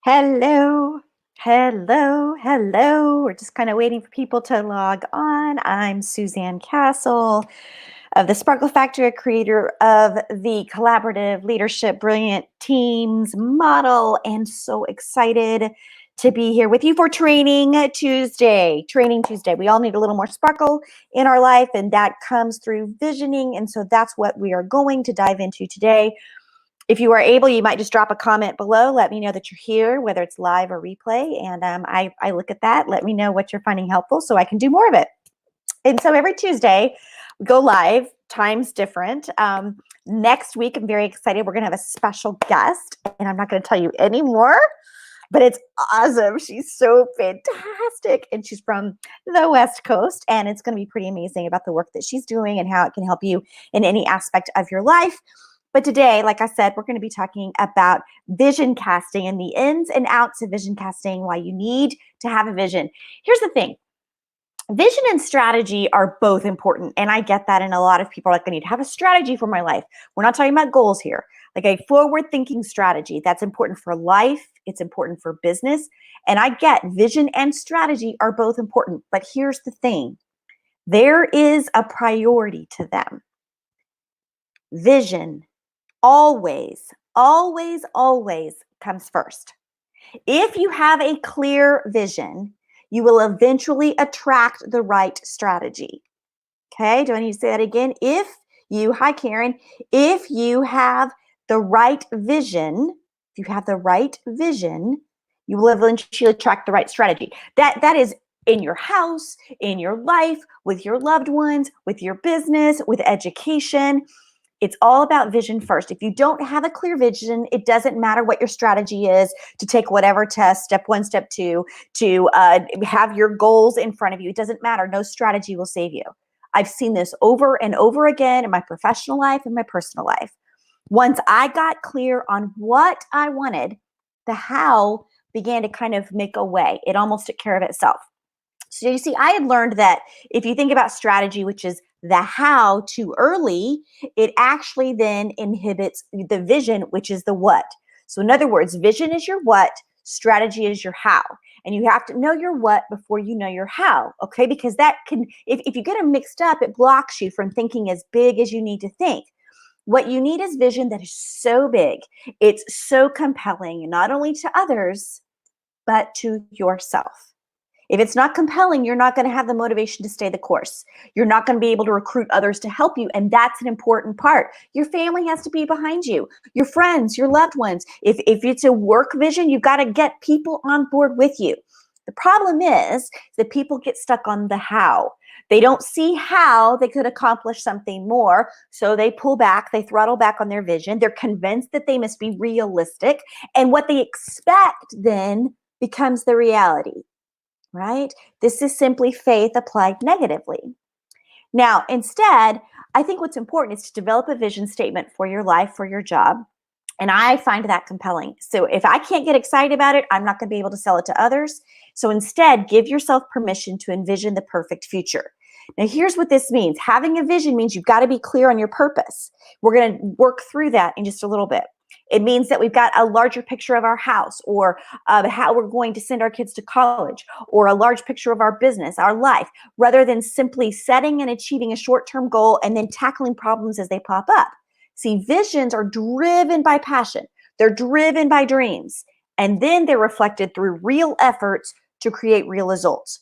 Hello, hello. We're just kind of waiting for people to log on. I'm Suzanne Castle of the Sparkle Factory, creator of the collaborative leadership brilliant teams model, and so excited to be here with you for Training Tuesday. Training Tuesday. We all need a little more sparkle in our life, and that comes through visioning. And so that's what we are going to dive into today. If you are able, you might just drop a comment below. Let me know that you're here, whether it's live or replay. And I look at that. Let me know what you're finding helpful so I can do more of it. And so every Tuesday, we go live. Time's different. Next week, I'm very excited. We're going to have a special guest. And I'm not going to tell you any more, but it's awesome. She's so fantastic. And she's from the West Coast. And it's going to be pretty amazing about the work that she's doing and how it can help you in any aspect of your life. But today, like I said, we're going to be talking about vision casting and the ins and outs of vision casting, why you need to have a vision. Here's the thing. Vision and strategy are both important. And I get that. And a lot of people are like, I need to have a strategy for my life. We're not talking about goals here. Like a forward-thinking strategy. That's important for life. It's important for business. And I get vision and strategy are both important. But here's the thing. There is a priority to them. Vision always comes first. If you have a clear vision, you will eventually attract the right strategy. Okay, do I need to say that again? Hi Karen, if you have the right vision, you will eventually attract the right strategy. That is in your house, in your life, with your loved ones, with your business, with education. It's all about vision first. If you don't have a clear vision, it doesn't matter what your strategy is to take whatever test, step 1, step 2, to have your goals in front of you. It doesn't matter. No strategy will save you. I've seen this over and over again in my professional life and my personal life. Once I got clear on what I wanted, the how began to kind of make a way. It almost took care of itself. So you see, I had learned that if you think about strategy, which is the how too early, it actually then inhibits the vision, which is the what. So in other words, vision is your what, strategy is your how. And you have to know your what before you know your how, okay? Because that can, if you get them mixed up, it blocks you from thinking as big as you need to think. What you need is vision that is so big, it's so compelling, not only to others, but to yourself. If it's not compelling, you're not going to have the motivation to stay the course. You're not going to be able to recruit others to help you. And that's an important part. Your family has to be behind you, your friends, your loved ones. If it's a work vision, you've got to get people on board with you. The problem is that people get stuck on the how. They don't see how they could accomplish something more. So they pull back, they throttle back on their vision. They're convinced that they must be realistic. And what they expect then becomes the reality. Right? This is simply faith applied negatively. Now, instead, I think what's important is to develop a vision statement for your life, for your job. And I find that compelling. So if I can't get excited about it, I'm not going to be able to sell it to others. So instead, give yourself permission to envision the perfect future. Now, here's what this means. Having a vision means you've got to be clear on your purpose. We're going to work through that in just a little bit. It means that we've got a larger picture of our house, or how we're going to send our kids to college, or a large picture of our business, our life, rather than simply setting and achieving a short-term goal and then tackling problems as they pop up. See, visions are driven by passion. They're driven by dreams. And then they're reflected through real efforts to create real results.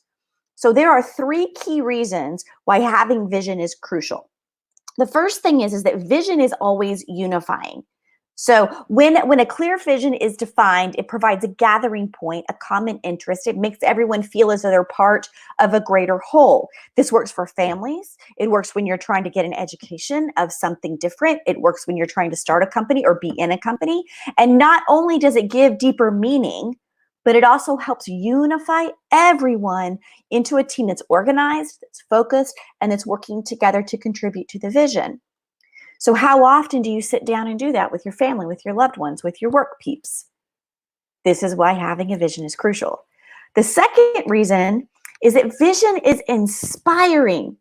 So there are 3 key reasons why having vision is crucial. The first thing is that vision is always unifying. So when a clear vision is defined, it provides a gathering point, a common interest. It makes everyone feel as though they're part of a greater whole. This works for families. It works when you're trying to get an education of something different. It works when you're trying to start a company or be in a company. And not only does it give deeper meaning, but it also helps unify everyone into a team that's organized, that's focused, and that's working together to contribute to the vision. So how often do you sit down and do that with your family, with your loved ones, with your work peeps? This is why having a vision is crucial. The second reason is that vision is inspiring.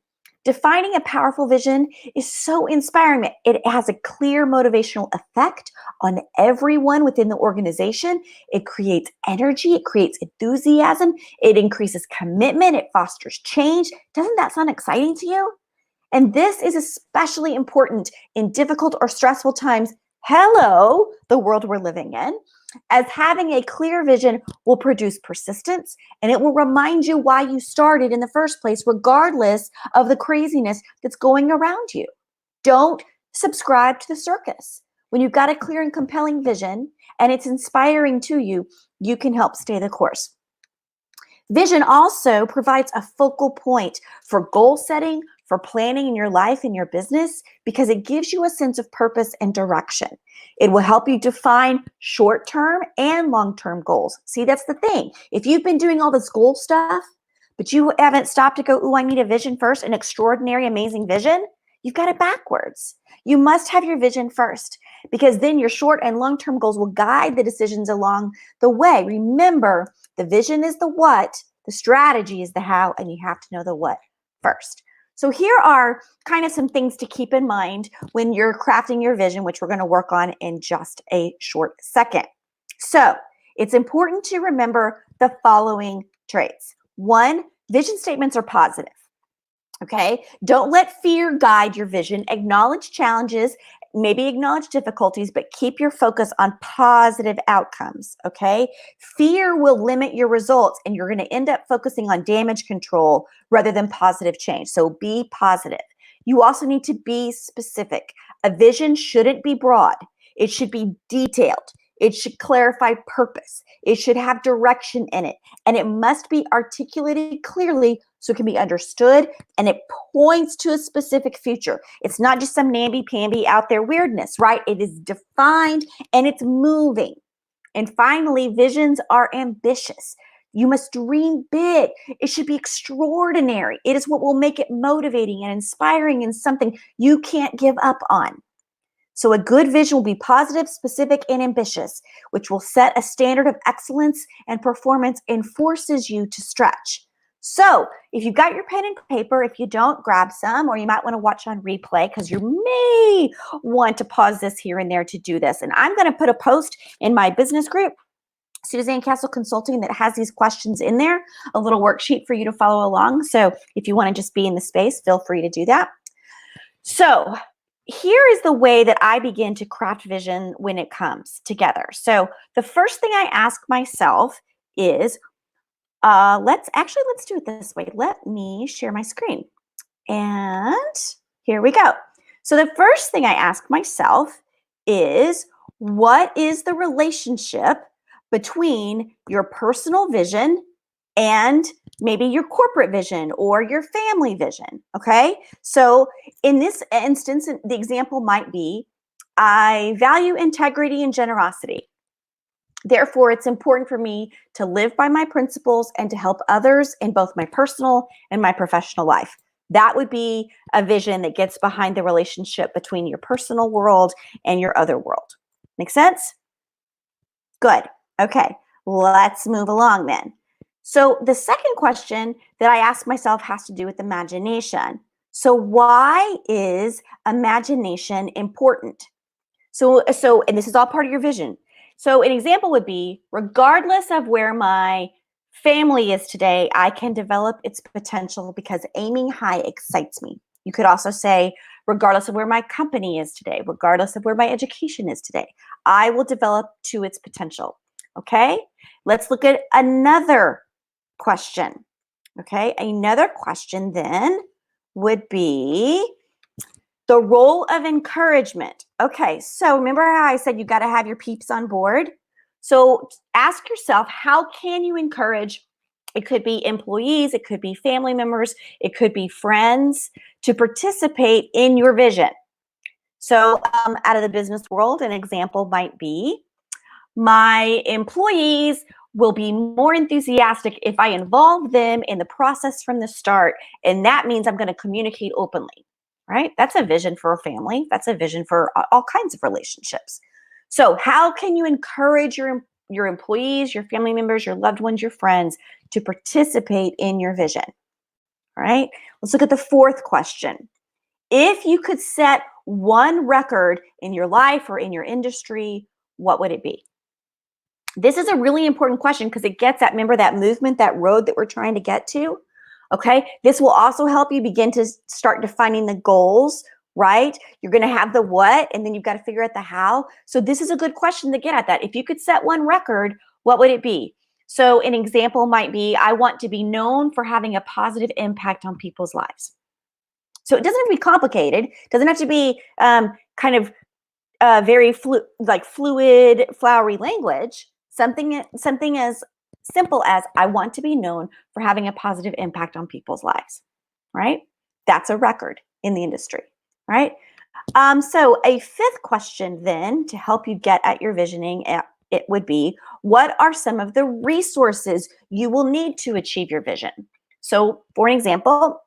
Defining a powerful vision is so inspiring. It has a clear motivational effect on everyone within the organization. It creates energy, it creates enthusiasm, it increases commitment, it fosters change. Doesn't that sound exciting to you? And this is especially important in difficult or stressful times. Hello, the world we're living in, as having a clear vision will produce persistence and it will remind you why you started in the first place, regardless of the craziness that's going around you. Don't subscribe to the circus. When you've got a clear and compelling vision and it's inspiring to you, you can help stay the course. Vision also provides a focal point for goal setting, for planning in your life and your business, because it gives you a sense of purpose and direction. It will help you define short-term and long-term goals. See, that's the thing. If you've been doing all this goal stuff, but you haven't stopped to go, I need a vision first, an extraordinary, amazing vision, you've got it backwards. You must have your vision first, because then your short and long-term goals will guide the decisions along the way. Remember, the vision is the what, the strategy is the how, and you have to know the what first. So here are kind of some things to keep in mind when you're crafting your vision, which we're going to work on in just a short second. So it's important to remember the following traits. 1, vision statements are positive. Okay, don't let fear guide your vision. Acknowledge challenges, maybe acknowledge difficulties, but keep your focus on positive outcomes. Okay, fear will limit your results and you're going to end up focusing on damage control rather than positive change. So be positive. You also need to be specific. A vision shouldn't be broad, it should be detailed. It should clarify purpose. It should have direction in it. And it must be articulated clearly so it can be understood and it points to a specific future. It's not just some namby-pamby out there weirdness, right? It is defined and it's moving. And finally, visions are ambitious. You must dream big. It should be extraordinary. It is what will make it motivating and inspiring and something you can't give up on. So a good vision will be positive, specific, and ambitious, which will set a standard of excellence and performance and forces you to stretch. So if you've got your pen and paper, if you don't, grab some, or you might want to watch on replay because you may want to pause this here and there to do this. And I'm going to put a post in my business group, Suzanne Castle Consulting, that has these questions in there, a little worksheet for you to follow along. So if you want to just be in the space, feel free to do that. So here is the way that I begin to craft vision when it comes together. So the first thing I ask myself is, let's do it this way. Let me share my screen. And here we go. So the first thing I ask myself is, what is the relationship between your personal vision and maybe your corporate vision or your family vision, okay? So in this instance, the example might be, I value integrity and generosity. Therefore, it's important for me to live by my principles and to help others in both my personal and my professional life. That would be a vision that gets behind the relationship between your personal world and your other world. Make sense? Good. Okay, let's move along then. So the second question that I ask myself has to do with imagination. So why is imagination important? So, and this is all part of your vision. So an example would be, regardless of where my family is today, I can develop its potential because aiming high excites me. You could also say, regardless of where my company is today, regardless of where my education is today, I will develop to its potential. Okay, let's look at another question. Okay, another question then would be the role of encouragement. Okay, so remember how I said you got to have your peeps on board? So ask yourself, how can you encourage? It could be employees, it could be family members, it could be friends to participate in your vision. So out of the business world, an example might be, my employees will be more enthusiastic if I involve them in the process from the start. And that means I'm going to communicate openly, right? That's a vision for a family. That's a vision for all kinds of relationships. So how can you encourage your employees, your family members, your loved ones, your friends to participate in your vision? All right, let's look at the fourth question. If you could set one record in your life or in your industry, what would it be? This is a really important question because it gets at, remember that movement, that road that we're trying to get to? Okay, this will also help you begin to start defining the goals, right? You're going to have the what, and then you've got to figure out the how. So this is a good question to get at that. If you could set one record, what would it be? So an example might be, I want to be known for having a positive impact on people's lives. So it doesn't have to be complicated. It doesn't have to be kind of very fluid, flowery language. Something as simple as, I want to be known for having a positive impact on people's lives, right? That's a record in the industry, right? So a fifth question then to help you get at your visioning, it would be, what are some of the resources you will need to achieve your vision? So for an example,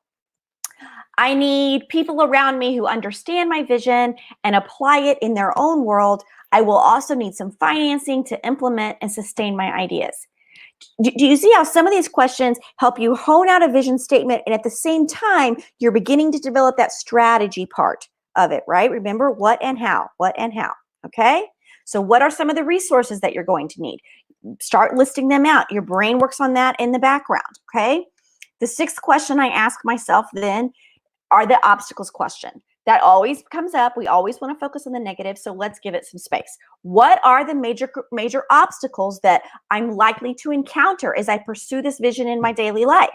I need people around me who understand my vision and apply it in their own world. I will also need some financing to implement and sustain my ideas. Do you see how some of these questions help you hone out a vision statement, and at the same time, you're beginning to develop that strategy part of it, right? Remember, what and how, okay? So what are some of the resources that you're going to need? Start listing them out. Your brain works on that in the background, okay? The sixth question I ask myself then are the obstacles question. That always comes up. We always want to focus on the negative, so let's give it some space. What are the major obstacles that I'm likely to encounter as I pursue this vision in my daily life?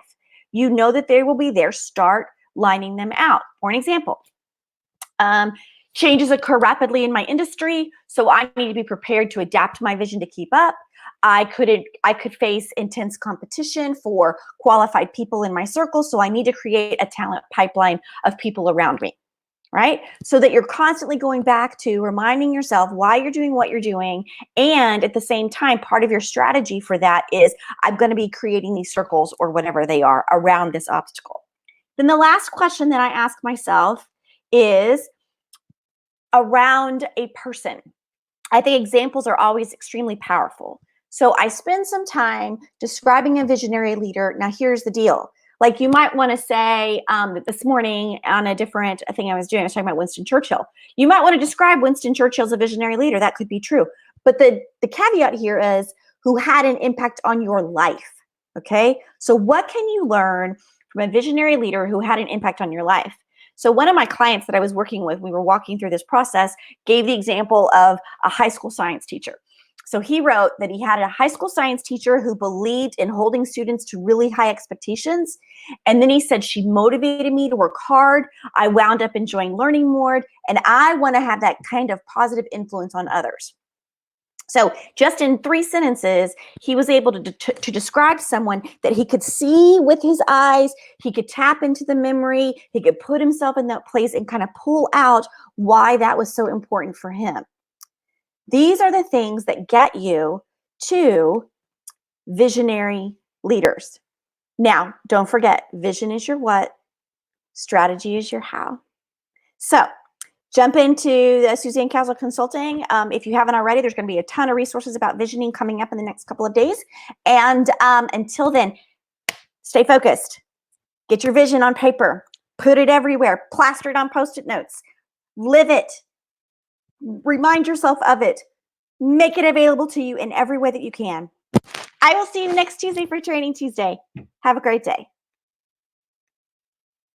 You know that they will be there. Start lining them out. For an example, changes occur rapidly in my industry, so I need to be prepared to adapt my vision to keep up. I could face intense competition for qualified people in my circle, so I need to create a talent pipeline of people around me, right? So that you're constantly going back to reminding yourself why you're doing what you're doing, and at the same time, part of your strategy for that is, I'm going to be creating these circles or whatever they are around this obstacle. Then the last question that I ask myself is around a person. I think examples are always extremely powerful. So I spend some time describing a visionary leader. Now, here's the deal. Like, you might want to say this morning on a different thing I was doing, I was talking about Winston Churchill. You might want to describe Winston Churchill as a visionary leader. That could be true. But the caveat here is who had an impact on your life. Okay. So what can you learn from a visionary leader who had an impact on your life? So one of my clients that I was working with, we were walking through this process, gave the example of a high school science teacher. So he wrote that he had a high school science teacher who believed in holding students to really high expectations. And then he said, she motivated me to work hard. I wound up enjoying learning more, and I want to have that kind of positive influence on others. So just in 3 sentences, he was able to describe someone that he could see with his eyes, he could tap into the memory, he could put himself in that place and kind of pull out why that was so important for him. These are the things that get you to visionary leaders. Now, don't forget, vision is your what, strategy is your how. So jump into the Suzanne Castle Consulting. If you haven't already, there's going to be a ton of resources about visioning coming up in the next couple of days. And until then, stay focused. Get your vision on paper. Put it everywhere. Plaster it on Post-it notes. Live it. Remind yourself of it. Make it available to you in every way that you can. I will see you next Tuesday for Training Tuesday. Have a great day.